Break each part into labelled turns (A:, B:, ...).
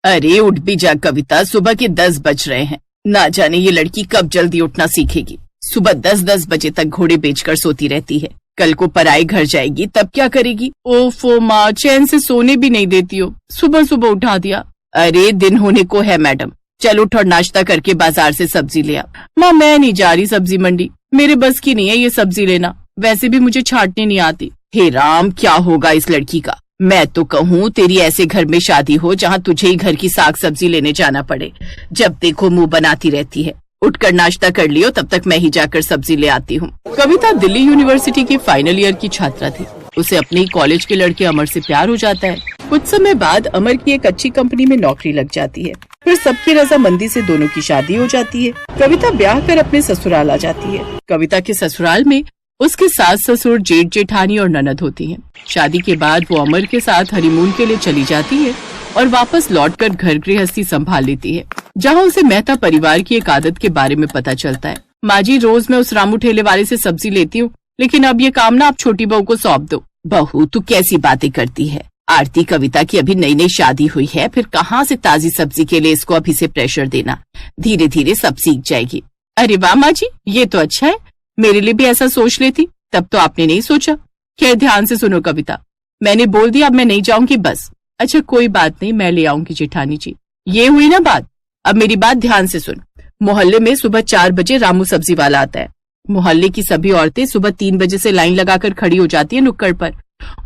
A: अरे उठ भी जा कविता, सुबह के 10 बज रहे हैं। ना जाने ये लड़की कब जल्दी उठना सीखेगी। सुबह 10-10 बजे तक घोड़े बेचकर सोती रहती है। कल को पराए घर जाएगी तब क्या करेगी? ओफो माँ, चैन से सोने भी नहीं देती हो, सुबह सुबह उठा दिया। अरे दिन होने को है मैडम, चल उठ और नाश्ता करके बाजार से सब्जी ले आ। माँ मैं नहीं जा रही सब्जी मंडी, मेरे बस की नहीं है ये सब्जी लेना, वैसे भी मुझे छांटनी नहीं आती। हे राम, क्या होगा इस लड़की का। मैं तो कहूँ तेरी ऐसे घर में शादी हो जहाँ तुझे ही घर की साग सब्जी लेने जाना पड़े। जब देखो मुंह बनाती रहती है। उठकर नाश्ता कर लियो, तब तक मैं ही जाकर सब्जी ले आती हूँ। कविता दिल्ली यूनिवर्सिटी की फाइनल ईयर की छात्रा थी। उसे अपने ही कॉलेज के लड़के अमर से प्यार हो जाता है। कुछ समय बाद अमर की एक अच्छी कंपनी में नौकरी लग जाती है। फिर सबकी रजामंदी से दोनों की शादी हो जाती है। कविता ब्याह कर अपने ससुराल आ जाती है। कविता के ससुराल में उसके सास ससुर, जेठ जेठानी और ननद होती हैं। शादी के बाद वो अमर के साथ हनीमून के लिए चली जाती है और वापस लौटकर घर गृहस्थी संभाल लेती है, जहाँ उसे मेहता परिवार की एक आदत के बारे में पता चलता है। माँ जी, रोज मैं उस रामू ठेले वाले से सब्जी लेती हूँ, लेकिन अब ये काम ना आप छोटी बहू को सौंप दो। बहू तू कैसी बातें करती है? आरती कविता की अभी नई नई शादी हुई है, फिर कहाँ से ताजी सब्जी के लिए इसको अभी से प्रेशर देना। धीरे धीरे सब सीख जाएगी। अरे वाह माँ जी, ये तो अच्छा है, मेरे लिए भी ऐसा सोच लेती। तब तो आपने नहीं सोचा। खैर ध्यान से सुनो कविता, मैंने बोल दिया अब मैं नहीं जाऊंगी बस। अच्छा कोई बात नहीं, मैं ले आऊंगी जेठानी जी। ये हुई ना बात। अब मेरी बात ध्यान से सुन। मोहल्ले में सुबह 4 बजे रामू सब्जी वाला आता है। मोहल्ले की सभी औरतें सुबह 3 बजे से लाइन लगाकर खड़ी हो जाती है नुक्कड़ पर।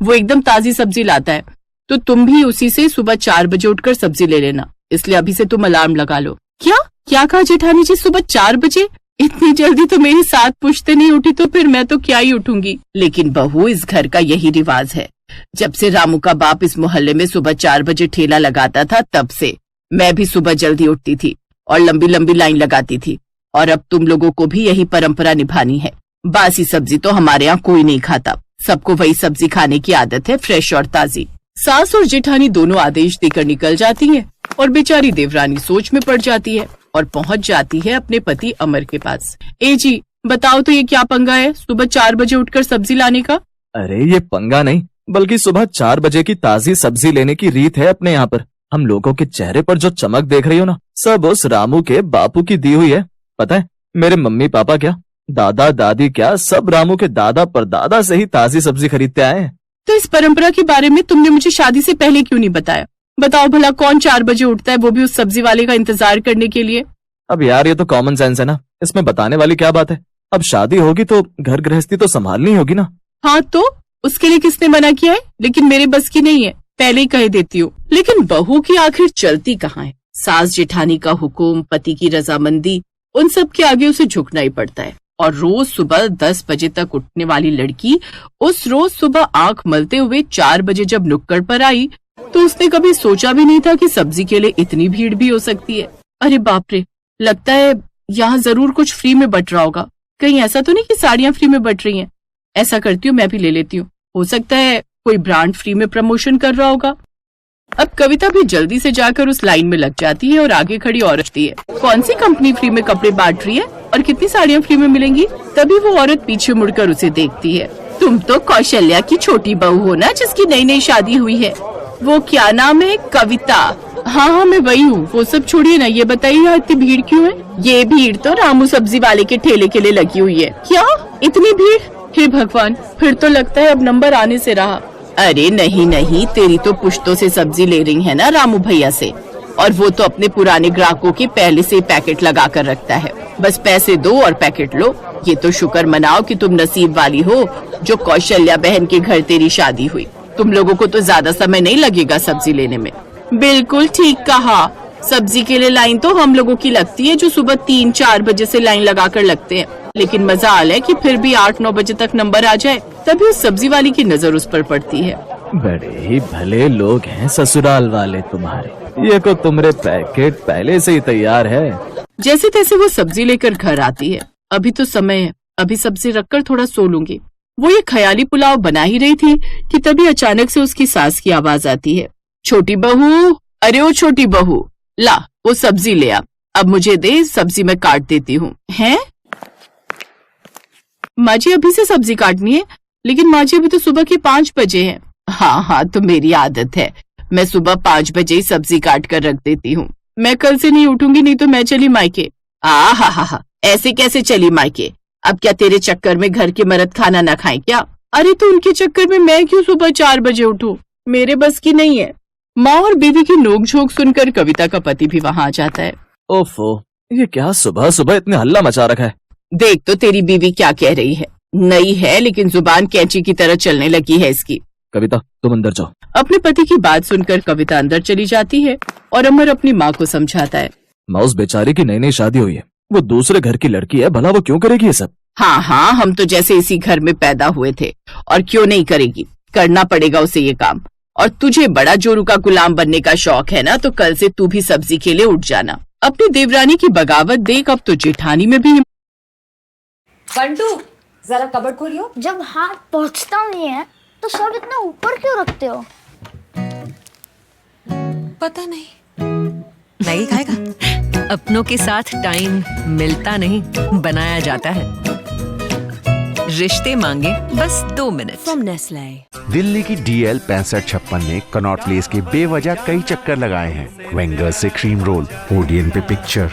A: वो एकदम ताजी सब्जी लाता है, तो तुम भी उसी से सुबह 4 बजे उठकर सब्जी ले लेना। इसलिए अभी से तुम अलार्म लगा लो। क्या कहा जेठानी जी? सुबह 4 बजे? इतनी जल्दी तो मेरी 7 पुश्ते नहीं उठी, तो फिर मैं तो क्या ही उठूंगी। लेकिन बहू, इस घर का यही रिवाज है। जब से रामू का बाप इस मोहल्ले में सुबह 4 बजे ठेला लगाता था, तब से मैं भी सुबह जल्दी उठती थी और लंबी लंबी लाइन लगाती थी। और अब तुम लोगों को भी यही परंपरा निभानी है। बासी सब्जी तो हमारे यहाँ कोई नहीं खाता, सबको वही सब्जी खाने की आदत है, फ्रेश और ताजी। सास और जेठानी दोनों आदेश देकर निकल जाती हैं और बेचारी देवरानी सोच में पड़ जाती है और पहुंच जाती है अपने पति अमर के पास। ए जी बताओ तो ये क्या पंगा है सुबह 4 बजे उठकर सब्जी लाने का?
B: अरे ये पंगा नहीं, बल्कि सुबह 4 बजे की ताजी सब्जी लेने की रीत है अपने यहाँ पर। हम लोगों के चेहरे पर जो चमक देख रही हो ना, सब उस रामू के बापू की दी हुई है। पता है, मेरे मम्मी पापा क्या, दादा दादी क्या, सब रामू के दादा परदादा से ही ताजी सब्जी खरीदते आए हैं।
A: तो इस परंपरा के बारे में तुमने मुझे शादी से पहले क्यों नहीं बताया? बताओ भला कौन 4 बजे उठता है, वो भी उस सब्जी वाले का इंतजार करने के लिए?
B: अब यार ये तो कॉमन सेंस है ना, इसमें बताने वाली क्या बात है। अब शादी होगी तो घर गृहस्थी तो संभालनी होगी ना।
A: हाँ तो उसके लिए किसने मना किया है? लेकिन मेरे बस की नहीं है, पहले ही कह देती हूँ। लेकिन बहू की आखिर चलती कहाँ है? सास जेठानी का हुक्म, पति की रजामंदी, उन सब के आगे उसे झुकना ही पड़ता है। और रोज सुबह 10 बजे तक उठने वाली लड़की उस रोज सुबह आंख मलते हुए 4 बजे जब नुक्कड़ पर आई, तो उसने कभी सोचा भी नहीं था कि सब्जी के लिए इतनी भीड़ भी हो सकती है। अरे बाप रे, लगता है यहाँ जरूर कुछ फ्री में बट रहा होगा। कहीं ऐसा तो नहीं कि साड़ियाँ फ्री में बट रही हैं? ऐसा करती हूँ, मैं भी ले लेती हूँ, हो सकता है कोई ब्रांड फ्री में प्रमोशन कर रहा होगा। अब कविता भी जल्दी से जाकर उस लाइन में लग जाती है और आगे खड़ी औरत है, कौन सी कंपनी फ्री में कपड़े बांट रही है और कितनी साड़ियाँ फ्री में मिलेंगी? तभी वो औरत पीछे मुड़कर उसे देखती है। तुम तो कौशल्या की छोटी बहू हो ना, जिसकी नई नई शादी हुई है। वो क्या नाम है? कविता। हाँ मैं वही हूँ। वो सब छोड़िए ना, ये बताइए यहाँ इतनी भीड़ क्यों है? ये भीड़ तो रामू सब्जी वाले के ठेले के लिए लगी हुई है। क्या इतनी भीड़? हे भगवान, फिर तो लगता है अब नंबर आने से रहा। अरे नहीं, तेरी तो पुश्तों से सब्जी ले रही है ना रामू भैया से, और वो तो अपने पुराने ग्राहकों के पहले से पैकेट लगा कर रखता है। बस पैसे दो और पैकेट लो। ये तो शुक्र मनाओ कि तुम नसीब वाली हो जो कौशल्या बहन के घर तेरी शादी हुई। तुम लोगों को तो ज्यादा समय नहीं लगेगा सब्जी लेने में। बिल्कुल ठीक कहा, सब्जी के लिए लाइन तो हम लोगों की लगती है जो सुबह 3-4 बजे से लाइन लगाकर लगते हैं। लेकिन मजाल है कि फिर भी 8-9 बजे तक नंबर आ जाए, तभी उस सब्जी वाली की नजर उस पर पड़ती है।
B: बड़े ही भले लोग हैं ससुराल वाले तुम्हारे, ये को तुम्हारे पैकेट पहले से ही तैयार है।
A: जैसे तैसे वो सब्जी लेकर घर आती है। अभी तो समय है, अभी सब्जी रखकर थोड़ा सो लूंगी। वो ये ख्याली पुलाव बना ही रही थी कि तभी अचानक से उसकी सास की आवाज आती है, छोटी बहू, अरे ओ छोटी बहू, ला वो सब्जी ले आ, अब मुझे दे, सब्जी मैं काट देती हूँ। हैं? माँ जी अभी से सब्जी काटनी है? लेकिन माँ जी अभी तो सुबह के 5 बजे हैं। हाँ तो मेरी आदत है, मैं सुबह 5 बजे ही सब्जी काट कर रख देती हूँ। मैं कल से नहीं उठूंगी, नहीं तो मैं चली मायके। हा, ऐसे कैसे चली मायके? अब क्या तेरे चक्कर में घर के मर्द खाना ना खाएं क्या? अरे तो उनके चक्कर में मैं क्यों सुबह 4 बजे उठूं? मेरे बस की नहीं है। माँ और बीवी की नोकझोंक सुनकर कविता का पति भी वहाँ आ जाता है।
B: ओफो, ये क्या सुबह सुबह इतने हल्ला मचा रखा है।
A: देख तो तेरी बीवी क्या कह रही है। नई है लेकिन जुबान कैंची की तरह चलने लगी है इसकी।
B: कविता तुम अंदर जाओ।
A: अपने पति की बात सुनकर कविता अंदर चली जाती है और अमर अपनी माँ को समझाता है।
B: माँ, उस बेचारे की नई नई शादी हुई है, वो दूसरे घर की लड़की है, भला वो क्यों करेगी ये सब?
A: हाँ, हम तो जैसे इसी घर में पैदा हुए थे, और क्यों नहीं करेगी, करना पड़ेगा उसे ये काम। और तुझे बड़ा जोरू का गुलाम बनने का शौक है ना, तो कल से तू भी सब्जी के लिए उठ जाना। अपनी देवरानी की बगावत देख अब तो जेठानी में भी।
C: बंटू जरा कबर्ड खोलियो।
D: जब हाथ पहुंचता नहीं है तो सब इतना ऊपर क्यों रखते हो?
C: पता नहीं। मैगी खाएगा?
E: अपनों के साथ टाइम मिलता नहीं, बनाया जाता है। रिश्ते मांगे बस 2 मिनट।
C: From Nestle.
F: दिल्ली की DL 6556 ने कनॉट प्लेस के बेवजह कई चक्कर लगाए हैं। वेंगर से क्रीम रोल, ओडियन पे picture,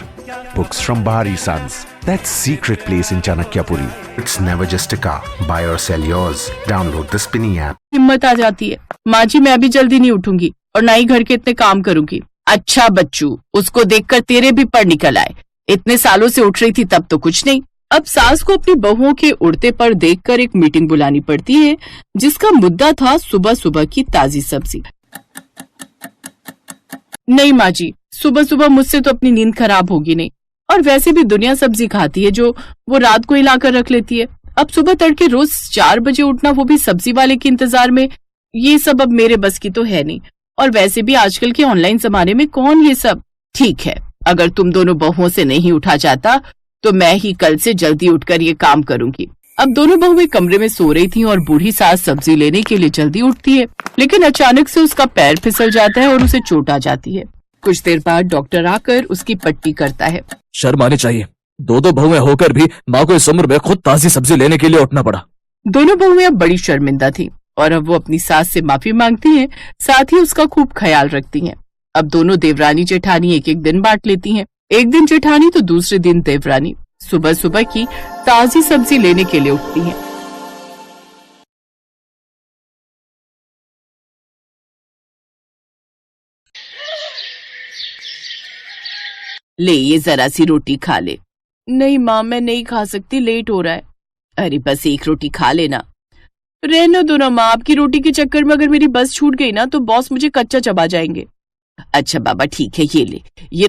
F: books from Bahari Sons. That secret place in Chanakyapuri. It's never just a car. Buy or sell yours. Download the Spinny app.
A: हिम्मत आ जाती है। माँ जी, मैं अभी जल्दी नहीं उठूंगी और ना ही घर के इतने काम करूंगी। अच्छा बच्चू, उसको देखकर तेरे भी पर निकल आए। इतने सालों से उठ रही थी तब तो कुछ नहीं। अब सास को अपनी बहुओं के उड़ते पर देखकर एक मीटिंग बुलानी पड़ती है, जिसका मुद्दा था सुबह सुबह की ताजी सब्जी। नहीं माँ जी, सुबह सुबह मुझसे तो अपनी नींद खराब होगी नहीं, और वैसे भी दुनिया सब्जी खाती है जो वो रात को ही ला कर रख लेती है। अब सुबह तड़के रोज 4 बजे उठना, वो भी सब्जी वाले के इंतजार में, ये सब अब मेरे बस की तो है नहीं। और वैसे भी आजकल के ऑनलाइन जमाने में कौन ये सब। ठीक है, अगर तुम दोनों बहुओं से नहीं उठा जाता तो मैं ही कल से जल्दी उठकर ये काम करूंगी। अब दोनों बहुएं कमरे में सो रही थीं और बूढ़ी सास सब्जी लेने के लिए जल्दी उठती है, लेकिन अचानक से उसका पैर फिसल जाता है और उसे चोट आ जाती है। कुछ देर बाद डॉक्टर आकर उसकी पट्टी करता है।
B: शर्म आनी चाहिए, 2 बहुएं होकर भी माँ को इस उम्र में खुद ताजी सब्जी लेने के लिए उठना पड़ा।
A: दोनों बहुएं अब बड़ी शर्मिंदा थी और अब वो अपनी सास से माफी मांगती हैं, साथ ही उसका खूब ख्याल रखती हैं। अब दोनों देवरानी जेठानी एक एक दिन बांट लेती हैं। एक दिन जेठानी तो दूसरे दिन देवरानी सुबह सुबह की ताजी सब्जी लेने के लिए उठती हैं। ले, ये जरा सी रोटी खा ले। नहीं माँ, मैं नहीं खा सकती, लेट हो रहा है। अरे बस एक रोटी खा लेना। रहने दो ना माँ, आपकी रोटी के चक्कर में अगर मेरी बस छूट गई ना तो बॉस मुझे कच्चा चबा जाएंगे। अच्छा बाबा ठीक है, ये ले, ये